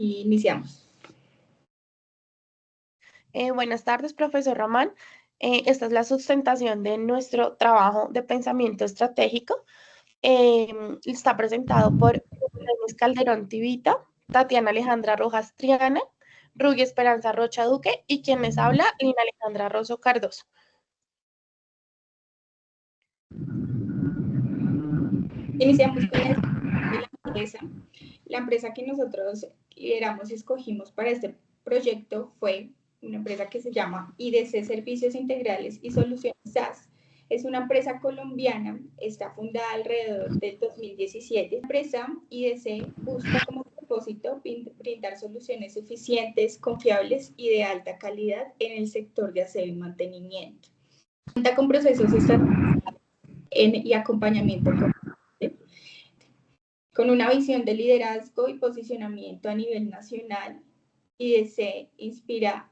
Iniciamos. Buenas tardes, profesor Román. Esta es la sustentación de nuestro trabajo de pensamiento estratégico. Está presentado por Denis Calderón Tivita, Tatiana Alejandra Rojas Triana, Ruggie Esperanza Rocha Duque y quien les habla, Lina Alejandra Rosso Cardoso. Iniciamos con la empresa. La empresa que nosotros lideramos y escogimos para este proyecto fue una empresa que se llama IDC Servicios Integrales y Soluciones SaaS. Es una empresa colombiana, está fundada alrededor del 2017. La empresa IDC busca como propósito brindar soluciones eficientes, confiables y de alta calidad en el sector de aseo y mantenimiento. Cuenta con procesos estratégicos y acompañamiento con una visión de liderazgo y posicionamiento a nivel nacional. IDC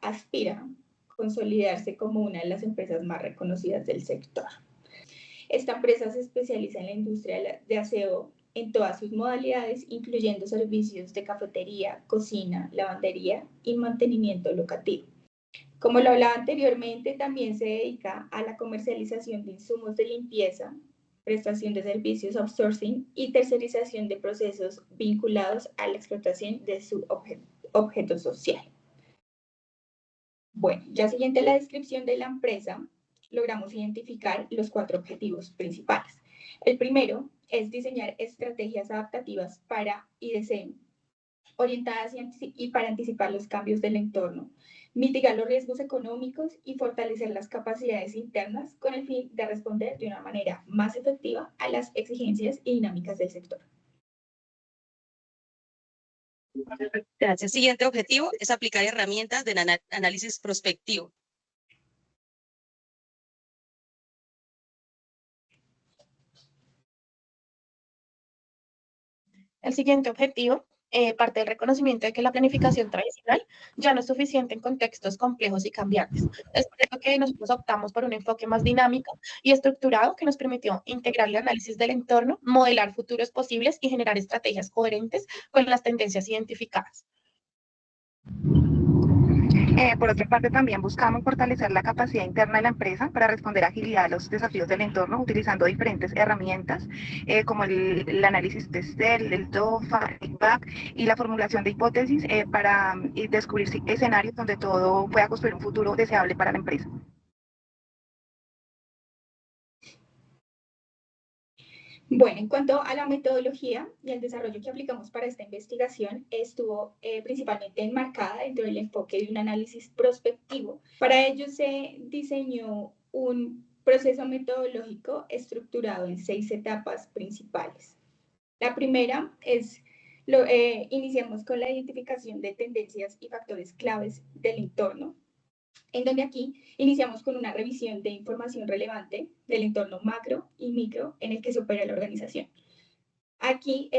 aspira a consolidarse como una de las empresas más reconocidas del sector. Esta empresa se especializa en la industria de aseo en todas sus modalidades, incluyendo servicios de cafetería, cocina, lavandería y mantenimiento locativo. Como lo hablaba anteriormente, también se dedica a la comercialización de insumos de limpieza, prestación de servicios outsourcing y tercerización de procesos vinculados a la explotación de su objeto social. Bueno, ya siguiente la descripción de la empresa, logramos identificar los 4 objetivos principales. El primero es diseñar estrategias adaptativas para IDC, orientadas y para anticipar los cambios del entorno, mitigar los riesgos económicos y fortalecer las capacidades internas con el fin de responder de una manera más efectiva a las exigencias y dinámicas del sector. Gracias. Siguiente objetivo es aplicar herramientas de análisis prospectivo. El siguiente objetivo parte del reconocimiento de que la planificación tradicional ya no es suficiente en contextos complejos y cambiantes. Es por eso que nosotros optamos por un enfoque más dinámico y estructurado que nos permitió integrar el análisis del entorno, modelar futuros posibles y generar estrategias coherentes con las tendencias identificadas. Por otra parte, también buscamos fortalecer la capacidad interna de la empresa para responder a agilidad a los desafíos del entorno, utilizando diferentes herramientas como el análisis de STEL, el DOFA, el BAC y la formulación de hipótesis para descubrir escenarios donde todo pueda construir un futuro deseable para la empresa. Bueno, en cuanto a la metodología y el desarrollo que aplicamos para esta investigación, estuvo principalmente enmarcada dentro del enfoque de un análisis prospectivo. Para ello se diseñó un proceso metodológico estructurado en 6 etapas principales. La primera es, iniciamos con la identificación de tendencias y factores claves del entorno, en donde aquí iniciamos con una revisión de información relevante del entorno macro y micro en el que se opera la organización. Aquí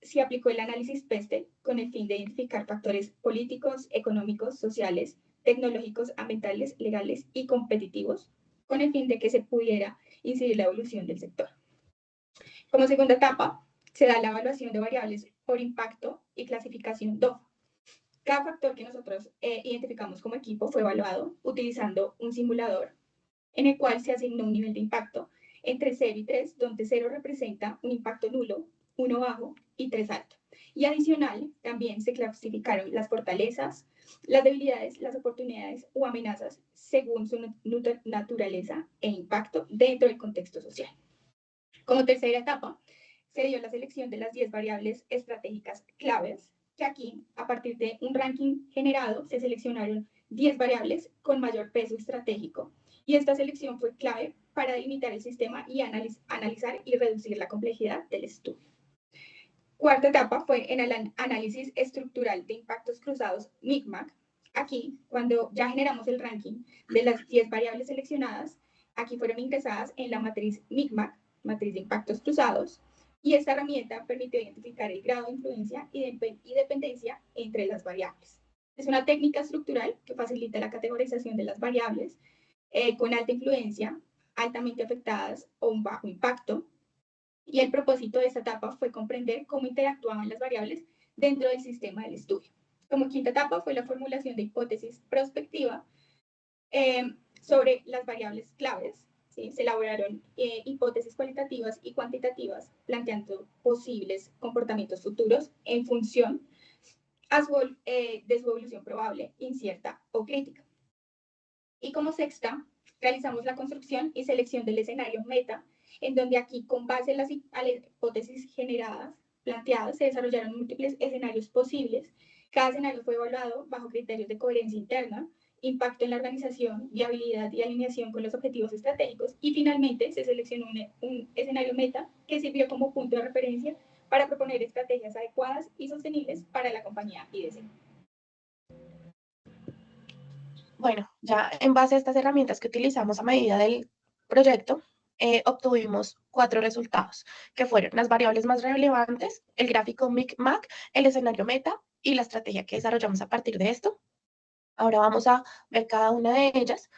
se aplicó el análisis PESTEL con el fin de identificar factores políticos, económicos, sociales, tecnológicos, ambientales, legales y competitivos, con el fin de que se pudiera incidir la evolución del sector. Como segunda etapa, se da la evaluación de variables por impacto y clasificación DOFA. Cada factor que nosotros identificamos como equipo fue evaluado utilizando un simulador en el cual se asignó un nivel de impacto entre 0 y 3, donde 0 representa un impacto nulo, 1 bajo y 3 alto. Y adicional, también se clasificaron las fortalezas, las debilidades, las oportunidades o amenazas según su naturaleza e impacto dentro del contexto social. Como tercera etapa, se dio la selección de las 10 variables estratégicas claves, que aquí, a partir de un ranking generado, se seleccionaron 10 variables con mayor peso estratégico, y esta selección fue clave para delimitar el sistema y analizar y reducir la complejidad del estudio. Cuarta etapa fue en el análisis estructural de impactos cruzados MICMAC. Aquí, cuando ya generamos el ranking de las 10 variables seleccionadas, aquí fueron ingresadas en la matriz MICMAC, matriz de impactos cruzados, y esta herramienta permite identificar el grado de influencia y dependencia entre las variables. Es una técnica estructural que facilita la categorización de las variables con alta influencia, altamente afectadas o un bajo impacto, y el propósito de esta etapa fue comprender cómo interactuaban las variables dentro del sistema del estudio. Como quinta etapa fue la formulación de hipótesis prospectiva sobre las variables claves. ¿Sí? Se elaboraron hipótesis cualitativas y cuantitativas planteando posibles comportamientos futuros en función de su evolución probable, incierta o crítica. Y como sexta, realizamos la construcción y selección del escenario meta, en donde aquí, con base en las hipótesis planteadas, se desarrollaron múltiples escenarios posibles. Cada escenario fue evaluado bajo criterios de coherencia interna, impacto en la organización, viabilidad y alineación con los objetivos estratégicos, y finalmente se seleccionó un escenario meta que sirvió como punto de referencia para proponer estrategias adecuadas y sostenibles para la compañía IDC. Bueno, ya en base a estas herramientas que utilizamos a medida del proyecto, obtuvimos 4 resultados, que fueron las variables más relevantes, el gráfico MIC-MAC, el escenario meta y la estrategia que desarrollamos a partir de esto. Ahora vamos a ver cada una de ellas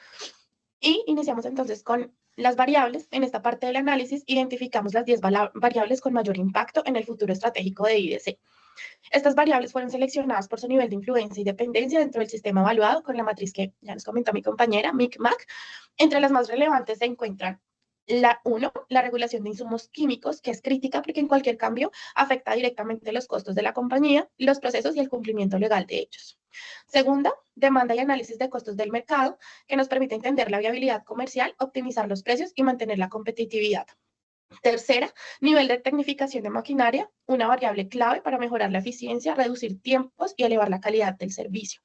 y iniciamos entonces con las variables. En esta parte del análisis identificamos las 10 variables con mayor impacto en el futuro estratégico de IDC. Estas variables fueron seleccionadas por su nivel de influencia y dependencia dentro del sistema evaluado con la matriz que ya nos comentó mi compañera, MIC-MAC. Entre las más relevantes se encuentran la 1, la regulación de insumos químicos, que es crítica porque en cualquier cambio afecta directamente los costos de la compañía, los procesos y el cumplimiento legal de ellos. Segunda, demanda y análisis de costos del mercado, que nos permite entender la viabilidad comercial, optimizar los precios y mantener la competitividad. Tercera, nivel de tecnificación de maquinaria, una variable clave para mejorar la eficiencia, reducir tiempos y elevar la calidad del servicio.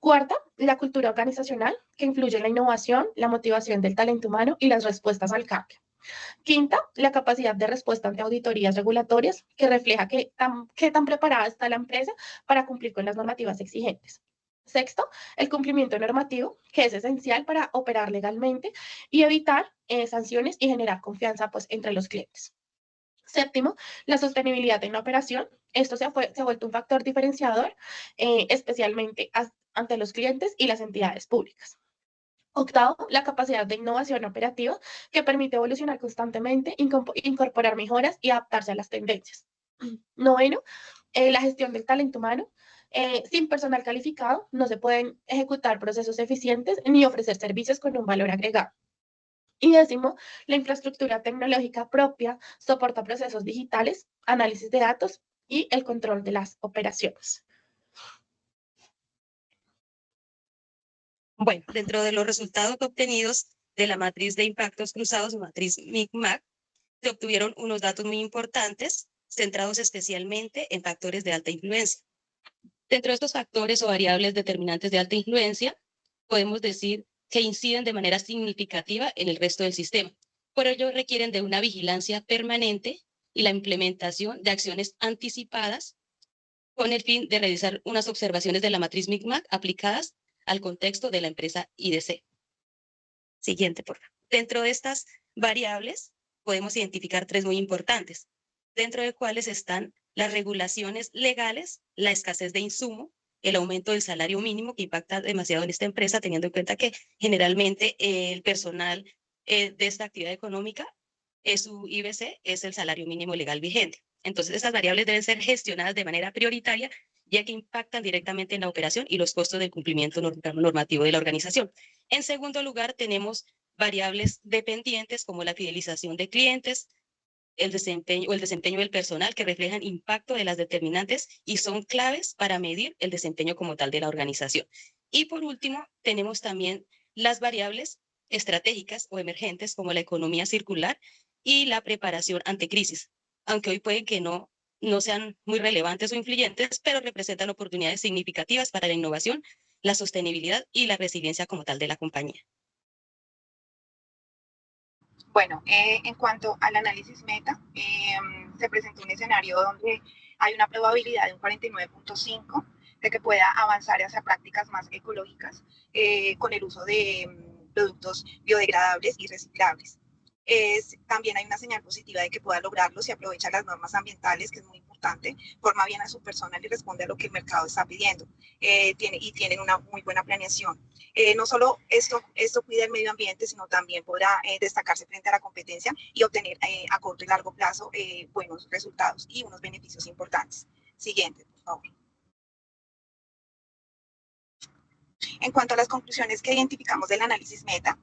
Cuarta, la cultura organizacional, que influye en la innovación, la motivación del talento humano y las respuestas al cambio. Quinta, la capacidad de respuesta ante auditorías regulatorias, que refleja qué tan preparada está la empresa para cumplir con las normativas exigentes. Sexto, el cumplimiento normativo, que es esencial para operar legalmente y evitar sanciones y generar confianza pues, entre los clientes. Séptimo, la sostenibilidad en la operación. Esto se ha vuelto un factor diferenciador, especialmente ante los clientes y las entidades públicas. Octavo, la capacidad de innovación operativa, que permite evolucionar constantemente, incorporar mejoras y adaptarse a las tendencias. Noveno, la gestión del talento humano. Sin personal calificado no se pueden ejecutar procesos eficientes ni ofrecer servicios con un valor agregado. Y décimo, la infraestructura tecnológica propia soporta procesos digitales, análisis de datos y el control de las operaciones. Bueno, dentro de los resultados obtenidos de la matriz de impactos cruzados, matriz MIC-MAC, se obtuvieron unos datos muy importantes, centrados especialmente en factores de alta influencia. Dentro de estos factores o variables determinantes de alta influencia, podemos decir que inciden de manera significativa en el resto del sistema. Por ello, requieren de una vigilancia permanente y la implementación de acciones anticipadas con el fin de realizar unas observaciones de la matriz MIC-MAC aplicadas al contexto de la empresa IDC. Siguiente, por favor. Dentro de estas variables podemos identificar 3 muy importantes, dentro de cuales están las regulaciones legales, la escasez de insumo, el aumento del salario mínimo que impacta demasiado en esta empresa, teniendo en cuenta que generalmente el personal de esta actividad económica, su IBC es el salario mínimo legal vigente. Entonces, estas variables deben ser gestionadas de manera prioritaria, ya que impactan directamente en la operación y los costos del cumplimiento normativo de la organización. En segundo lugar, tenemos variables dependientes como la fidelización de clientes, el desempeño del personal, que reflejan impacto de las determinantes y son claves para medir el desempeño como tal de la organización. Y por último, tenemos también las variables estratégicas o emergentes como la economía circular y la preparación ante crisis, aunque hoy pueden que no sean muy relevantes o influyentes, pero representan oportunidades significativas para la innovación, la sostenibilidad y la resiliencia como tal de la compañía. Bueno, en cuanto al análisis meta, se presentó un escenario donde hay una probabilidad de un 49.5 de que pueda avanzar hacia prácticas más ecológicas con el uso de productos biodegradables y reciclables. También hay una señal positiva de que pueda lograrlo si aprovecha las normas ambientales, que es muy importante, forma bien a su personal y responde a lo que el mercado está pidiendo, tienen una muy buena planeación. No solo esto cuida el medio ambiente, sino también podrá destacarse frente a la competencia y obtener a corto y largo plazo buenos resultados y unos beneficios importantes. Siguiente, por favor. En cuanto a las conclusiones que identificamos del análisis meta,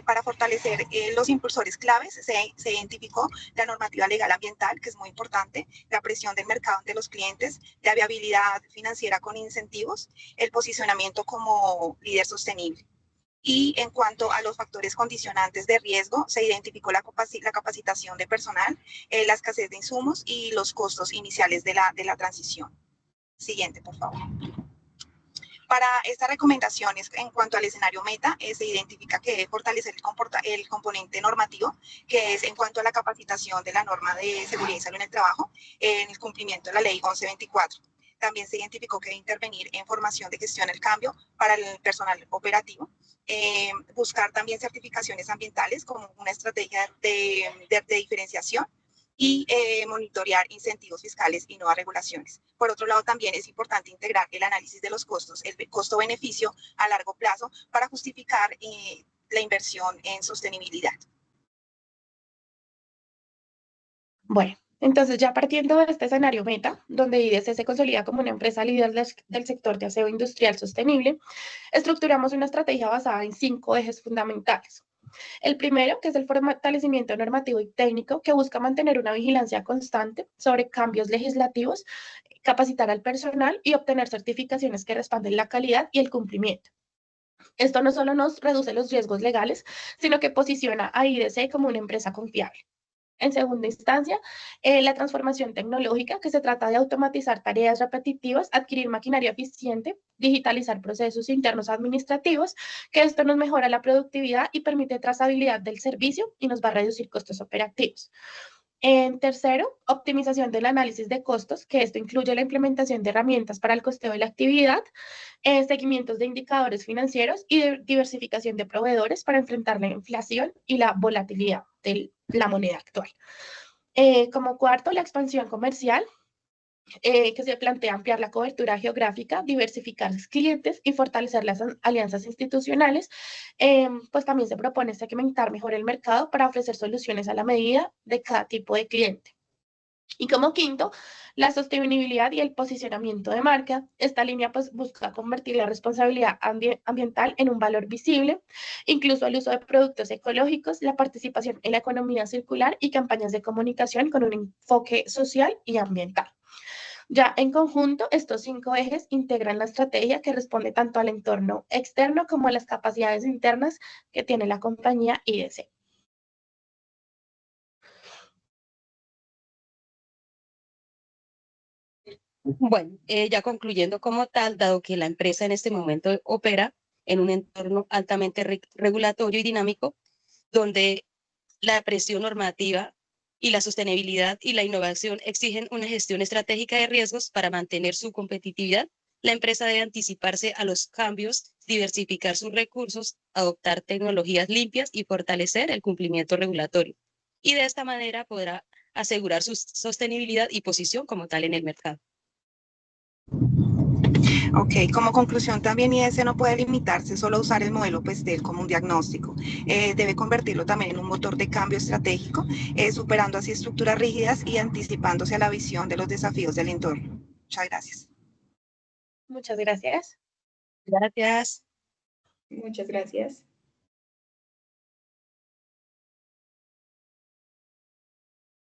para fortalecer los impulsores claves, se identificó la normativa legal ambiental, que es muy importante, la presión del mercado ante los clientes, la viabilidad financiera con incentivos, el posicionamiento como líder sostenible. Y en cuanto a los factores condicionantes de riesgo, se identificó la capacitación de personal, la escasez de insumos y los costos iniciales de la transición. Siguiente, por favor. Para estas recomendaciones, en cuanto al escenario meta, se identifica que debe fortalecer el componente normativo, que es en cuanto a la capacitación de la norma de seguridad y salud en el trabajo, en el cumplimiento de la ley 1124. También se identificó que debe intervenir en formación de gestión del cambio para el personal operativo, buscar también certificaciones ambientales como una estrategia de diferenciación y monitorear incentivos fiscales y nuevas regulaciones. Por otro lado, también es importante integrar el análisis de los costos, el costo-beneficio a largo plazo para justificar la inversión en sostenibilidad. Bueno, entonces ya partiendo de este escenario meta, donde IDC se consolida como una empresa líder del sector de aseo industrial sostenible, estructuramos una estrategia basada en 5 ejes fundamentales. El primero, que es el fortalecimiento normativo y técnico, que busca mantener una vigilancia constante sobre cambios legislativos, capacitar al personal y obtener certificaciones que respalden la calidad y el cumplimiento. Esto no solo nos reduce los riesgos legales, sino que posiciona a IDC como una empresa confiable. En segunda instancia, la transformación tecnológica, que se trata de automatizar tareas repetitivas, adquirir maquinaria eficiente, digitalizar procesos internos administrativos, que esto nos mejora la productividad y permite trazabilidad del servicio y nos va a reducir costos operativos. En tercero, optimización del análisis de costos, que esto incluye la implementación de herramientas para el costeo de la actividad, seguimientos de indicadores financieros y de diversificación de proveedores para enfrentar la inflación y la volatilidad de la moneda actual. Como cuarto, la expansión comercial, que se plantea ampliar la cobertura geográfica, diversificar los clientes y fortalecer las alianzas institucionales. Pues también se propone segmentar mejor el mercado para ofrecer soluciones a la medida de cada tipo de cliente. Y como quinto, la sostenibilidad y el posicionamiento de marca. Esta línea pues, busca convertir la responsabilidad ambiental en un valor visible, incluso el uso de productos ecológicos, la participación en la economía circular y campañas de comunicación con un enfoque social y ambiental. Ya en conjunto, estos 5 ejes integran la estrategia que responde tanto al entorno externo como a las capacidades internas que tiene la compañía IDC. Bueno, ya concluyendo como tal, dado que la empresa en este momento opera en un entorno altamente regulatorio y dinámico, donde la presión normativa y la sostenibilidad y la innovación exigen una gestión estratégica de riesgos para mantener su competitividad, la empresa debe anticiparse a los cambios, diversificar sus recursos, adoptar tecnologías limpias y fortalecer el cumplimiento regulatorio. Y de esta manera podrá asegurar su sostenibilidad y posición como tal en el mercado. Ok, como conclusión también IDC no puede limitarse solo a usar el modelo PESTEL como un diagnóstico, debe convertirlo también en un motor de cambio estratégico, superando así estructuras rígidas y anticipándose a la visión de los desafíos del entorno. Muchas gracias. Muchas gracias. Gracias. Muchas gracias.